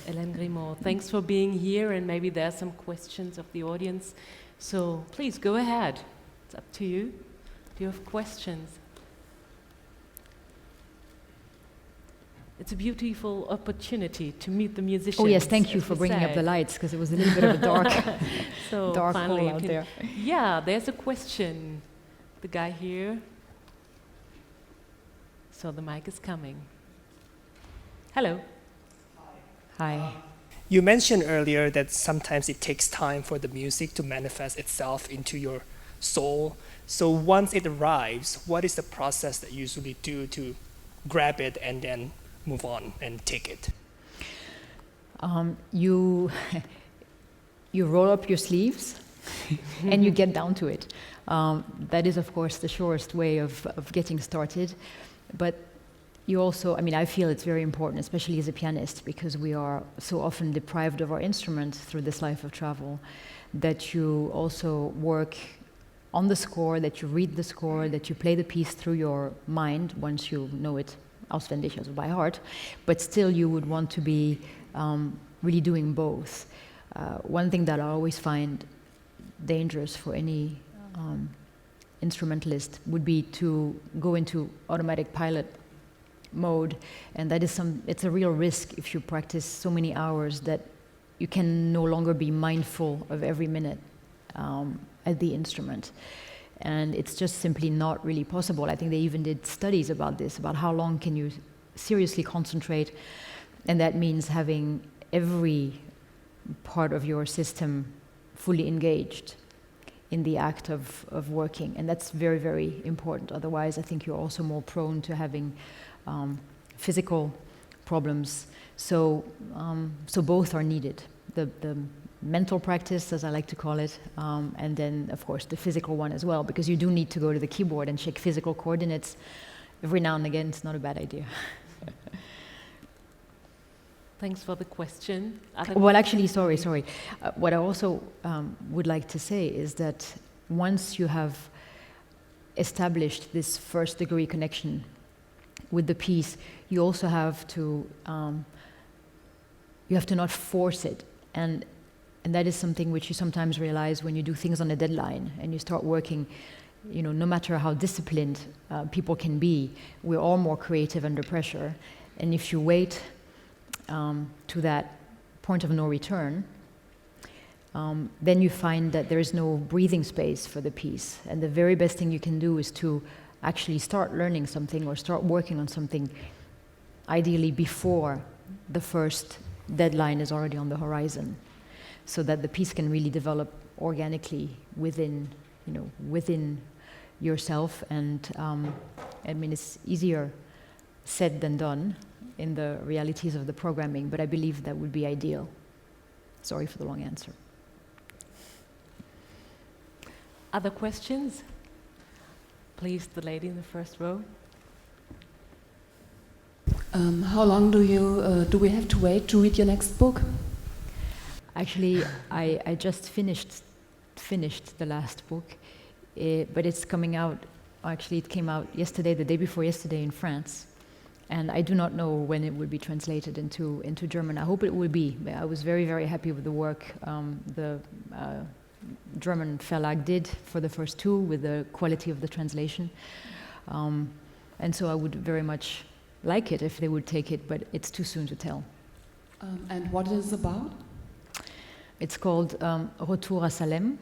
Helene Grimaud. Thanks for being here, and maybe there are some questions of the audience. So please go ahead. It's up to you. Do you have questions? It's a beautiful opportunity to meet the musicians. Oh yes, thank you for bringing up the lights, because it was a little bit of a dark, so dark hole out there. Yeah, there's a question. The guy here. So the mic is coming. Hello. Hi. You mentioned earlier that sometimes it takes time for the music to manifest itself into your soul. So once it arrives, what is the process that you usually do to grab it and then move on and take it? You roll up your sleeves and you get down to it. That is, of course, the surest way of getting started. But you also, I feel it's very important, especially as a pianist, because we are so often deprived of our instrument through this life of travel, that you also work on the score, that you read the score, that you play the piece through your mind once you know it auswendig, also by heart, but still you would want to be really doing both. One thing that I always find dangerous for any instrumentalist would be to go into automatic pilot mode, and that is it's a real risk if you practice so many hours that you can no longer be mindful of every minute at the instrument. And it's just simply not really possible. I think they even did studies about this, about how long can you seriously concentrate, and that means having every part of your system fully engaged in the act of working, and that's very, very important. Otherwise, I think you're also more prone to having physical problems. So both are needed. The mental practice, as I like to call it, and then, of course, the physical one as well, because you do need to go to the keyboard and check physical coordinates every now and again. It's not a bad idea. Thanks for the question. Well, actually, sorry. What I also would like to say is that once you have established this first degree connection with the piece, you also have to not force it, and that is something which you sometimes realize when you do things on a deadline and you start working. No matter how disciplined people can be, we're all more creative under pressure, and if you wait to that point of no return, then you find that there is no breathing space for the piece, and the very best thing you can do is to actually start learning something or start working on something, ideally before the first deadline is already on the horizon, so that the piece can really develop organically within yourself. And it's easier said than done in the realities of the programming, but I believe that would be ideal. Sorry for the long answer. Other questions? Please, the lady in the first row. How long do we have to wait to read your next book? Actually, I just finished the last book, but it's coming out. Actually, it came out yesterday, the day before yesterday, in France, and I do not know when it will be translated into German. I hope it will be. I was very, very happy with the work the German Verlag did for the first two, with the quality of the translation, and so I would very much like it if they would take it, but it's too soon to tell. And what is it about? It's called Retour à Salem,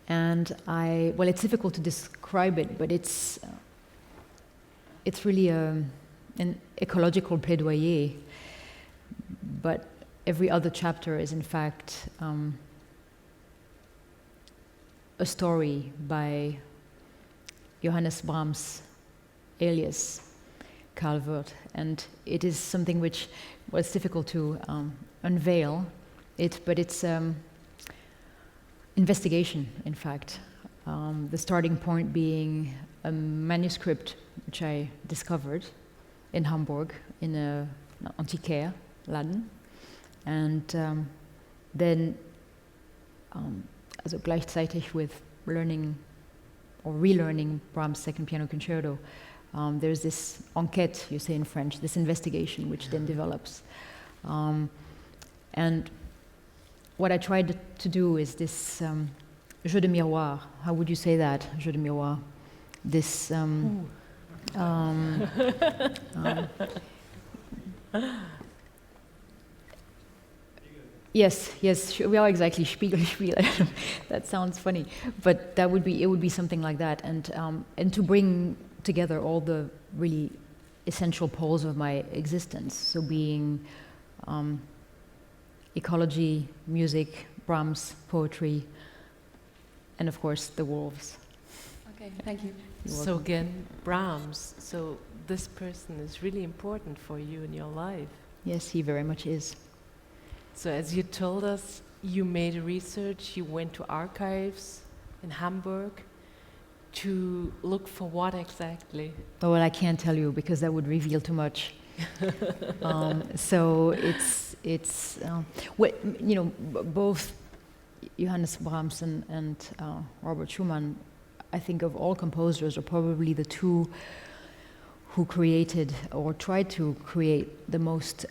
and it's difficult to describe it, but it's really an ecological plaidoyer, but every other chapter is in fact a story by Johannes Brahms, alias Karl Wirth, and it is something which was difficult to unveil it, but it's investigation, in fact. The starting point being a manuscript which I discovered in Hamburg in an antiquaire laden, and then also gleichzeitig with learning or relearning Brahms' Second Piano Concerto, there's this enquête, you say in French, this investigation which then develops. And what I tried to do is this jeu de miroir. How would you say that, jeu de miroir? This yes, well, exactly, Spiegel. That sounds funny, but it would be something like that, and to bring together all the really essential poles of my existence. So being ecology, music, Brahms, poetry, and of course the wolves. Okay, thank you. So again, Brahms. So this person is really important for you in your life. Yes, he very much is. So as you told us, you made research, you went to archives in Hamburg to look for what exactly? Oh, well, I can't tell you because that would reveal too much. So it's both Johannes Brahms and Robert Schumann, I think of all composers, are probably the two who created or tried to create the most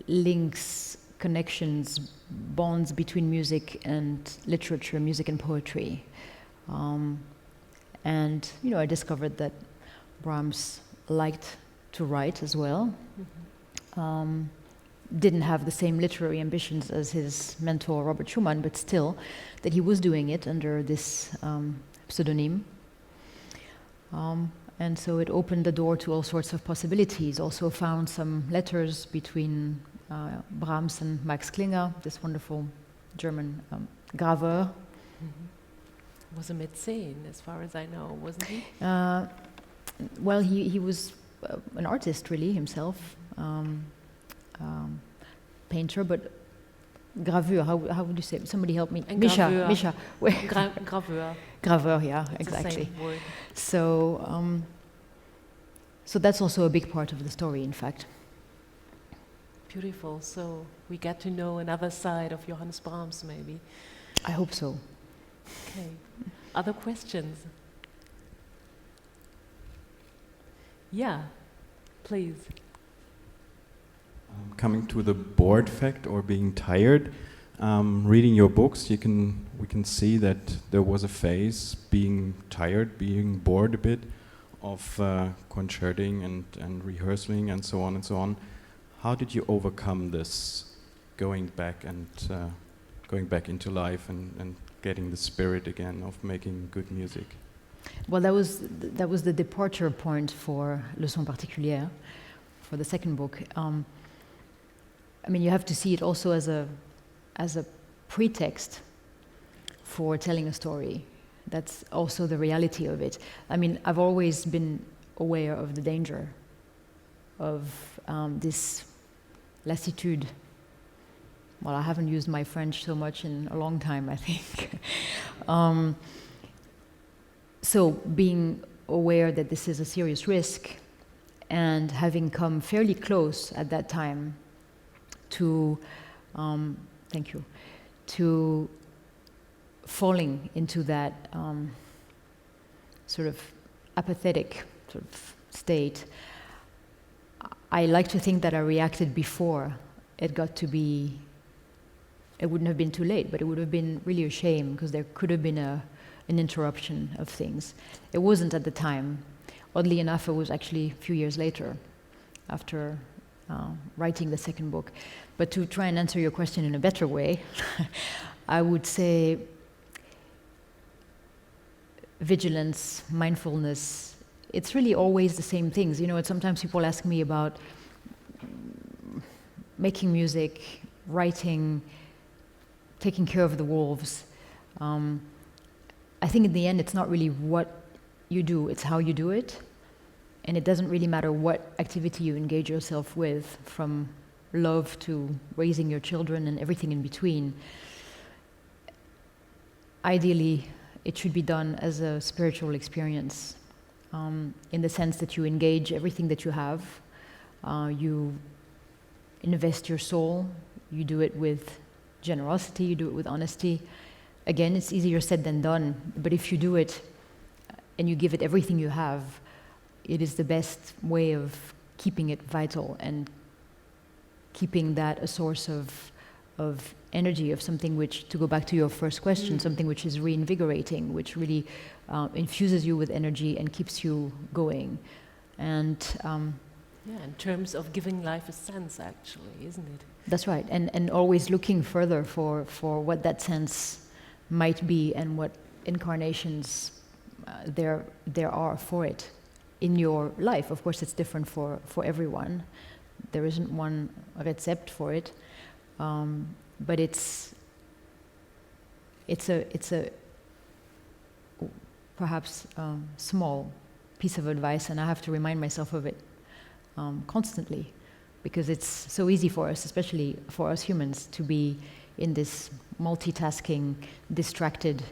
links, connections, bonds between music and literature, music and poetry. And I discovered that Brahms liked to write as well. Mm-hmm. Didn't have the same literary ambitions as his mentor Robert Schumann, but still that he was doing it under this pseudonym. And so it opened the door to all sorts of possibilities. Also found some letters between Brahms and Max Klinger, this wonderful German graveur. Mm-hmm. Was a Mäzen, as far as I know, wasn't he? Well, he was an artist, really, himself. Painter, but graveur, how would you say? Somebody help me. Misha. Graveur. Graveur, yeah, It's exactly. the same word. So, so that's also a big part of the story, in fact. Beautiful. So we get to know another side of Johannes Brahms, maybe. I hope so. Okay. Other questions? Yeah, please. Coming to the bored fact or being tired, reading your books, we can see that there was a phase being tired, being bored a bit of concerting and rehearsing and so on and so on. How did you overcome this, going back into life and getting the spirit again of making good music? Well, that was the departure point for Leçons particulières, for the second book. I mean, you have to see it also as a pretext for telling a story. That's also the reality of it. I mean, I've always been aware of the danger of this lassitude. Well, I haven't used my French so much in a long time, I think. So being aware that this is a serious risk and having come fairly close at that time to, to falling into that sort of apathetic sort of state, I like to think that I reacted before it got to be, it wouldn't have been too late, but it would have been really a shame because there could have been an interruption of things. It wasn't at the time. Oddly enough, it was actually a few years later, after writing the second book. But to try and answer your question in a better way, I would say vigilance, mindfulness, it's really always the same things. Sometimes people ask me about making music, writing, taking care of the wolves. I think in the end it's not really what you do, it's how you do it. And it doesn't really matter what activity you engage yourself with, from love to raising your children and everything in between. Ideally, it should be done as a spiritual experience, in the sense that you engage everything that you have, you invest your soul, you do it with generosity, you do it with honesty. Again, it's easier said than done, but if you do it and you give it everything you have, it is the best way of keeping it vital and keeping that a source of energy, of something which, to go back to your first question, something which is reinvigorating, which really infuses you with energy and keeps you going. And yeah, in terms of giving life a sense, actually, isn't it? that's right, and always looking further for what that sense might be and what incarnations there are for it in your life. Of course, it's different for everyone. There isn't one recept for it, but it's a perhaps small piece of advice, and I have to remind myself of it constantly, because it's so easy for us, especially for us humans, to be in this multitasking, distracted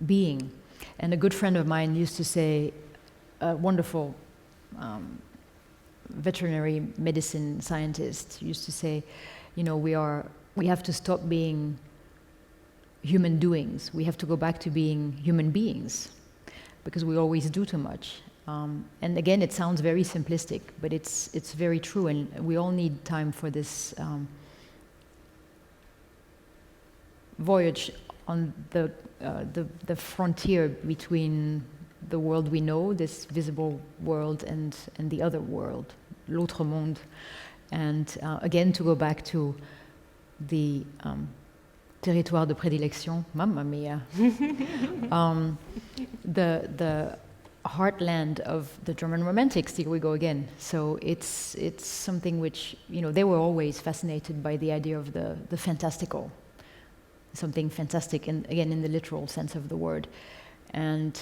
being. And a good friend of mine used to say, a wonderful veterinary medicine scientist used to say, you know, we have to stop being human doings. We have to go back to being human beings, because we always do too much. And again, it sounds very simplistic, but it's very true, and we all need time for this voyage on the frontier between the world we know, this visible world, and the other world, l'autre monde. And again, to go back to the territoire de prédilection, mamma mia, the heartland of the German Romantics. Here we go again. So it's something which, you know, they were always fascinated by the idea of the fantastical, something fantastic, and again in the literal sense of the word. And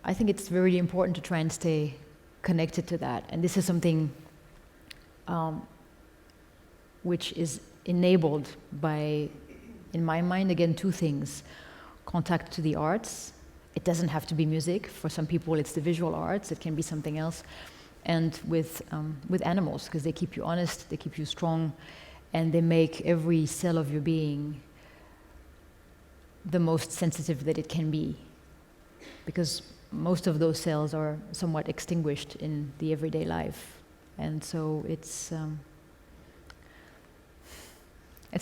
I think it's really important to try and stay connected to that. And this is something which is enabled by, in my mind, again, two things: contact to the arts. It doesn't have to be music. For some people, it's the visual arts. It can be something else. And with animals, because they keep you honest, they keep you strong, and they make every cell of your being the most sensitive that it can be. Because most of those cells are somewhat extinguished in the everyday life. And so it's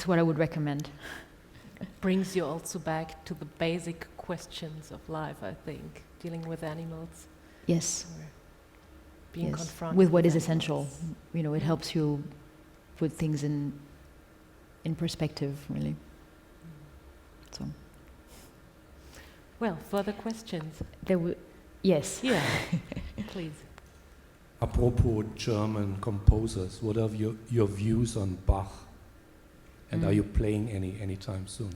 what I would recommend. It brings you also back to the basic questions of life, I think, dealing with animals. Yes. Or being Yes. confronted With what is animals. essential. You know, it helps you put things in perspective, really. So Well, further questions? yes. Yeah, please. Apropos German composers, what are your views on Bach? And are you playing anytime soon?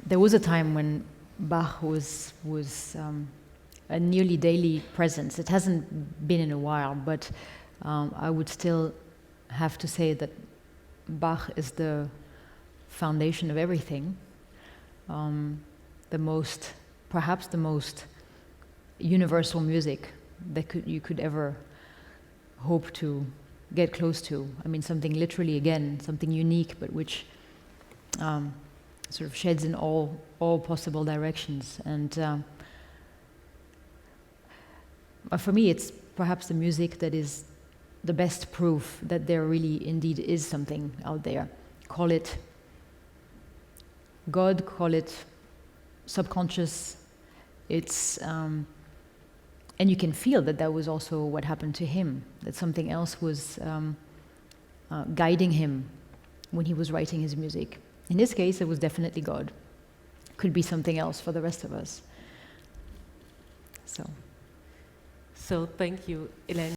There was a time when Bach was a nearly daily presence. It hasn't been in a while, but I would still have to say that Bach is the foundation of everything. Perhaps the most universal music that you could ever hope to get close to. I mean, something literally, again, something unique, but which sort of sheds in all possible directions. And for me, it's perhaps the music that is the best proof that there really indeed is something out there. Call it God, call it subconscious. It's and you can feel that was also what happened to him, that something else was guiding him when he was writing his music. In this case, it was definitely God. Could be something else for the rest of us. So So thank you, Helene.